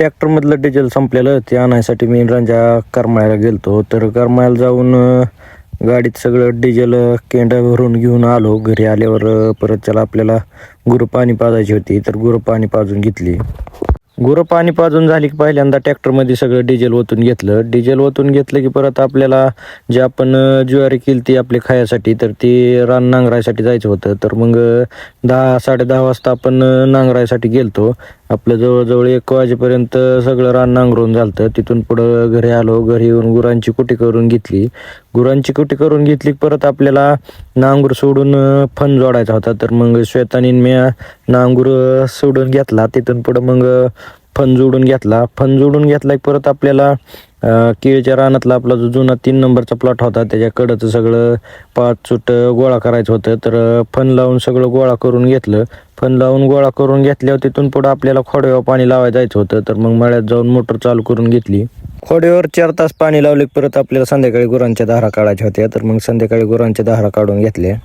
ट्रॅक्टरमधलं diesel संपलेलं ते आणायसाठी मी रंजा करमाळ्याला गेलतो. तर करमाळ्याला जाऊन गाडीत सगळं डिझेल केंडा भरून घेऊन आलो. घरी आल्यावर परत त्याला आपल्याला गुरं पाणी पाजायची होती, तर गुरं पाणी पाजून घेतली. गुरं पाणी पाजून झाली की पहिल्यांदा ट्रॅक्टरमध्ये सगळं डिझेल ओतून घेतलं. डिझेल ओतून घेतलं की परत आपल्याला जे आपण ज्वारी केली ती आपली खायासाठी, तर ती रान नांगरायसाठी जायचं होतं. तर मग 10-10:30 वाजता आपण नांगरायसाठी गेलतो. आपलं जवळजवळ 1 वाजेपर्यंत सगळं रान नांगरून झालं. तिथून पुढं घरी आलो. घरी येऊन गुरांची कुटी करून घेतली. गुरांची कुटी करून घेतली परत आपल्याला नांगूर सोडून फण जोडायचा होता. तर मग श्वेतानी मी नांगूर सोडून घेतला. तिथून पुढं मग फण जोडून घेतला. फण जोडून घेतला की परत आपल्याला केळीच्या रानातला आपला जो जुना 3 नंबरचा प्लॉट होता त्याच्या कडचं सगळं 5 चूट गोळा करायचं होतं. तर फण लावून सगळं गोळा करून घेतलं. फण लावून गोळा करून घेतल्यावर तिथून पुढं आपल्याला खोड्यावर पाणी लावायला जायचं होतं. तर मग मळ्यात जाऊन मोटर चालू करून घेतली. खोड्यावर 4 तास पाणी लावले परत आपल्याला संध्याकाळी गुरांच्या धारा काढायच्या होत्या. तर मग संध्याकाळी गुरांच्या धारा काढून घेतल्या.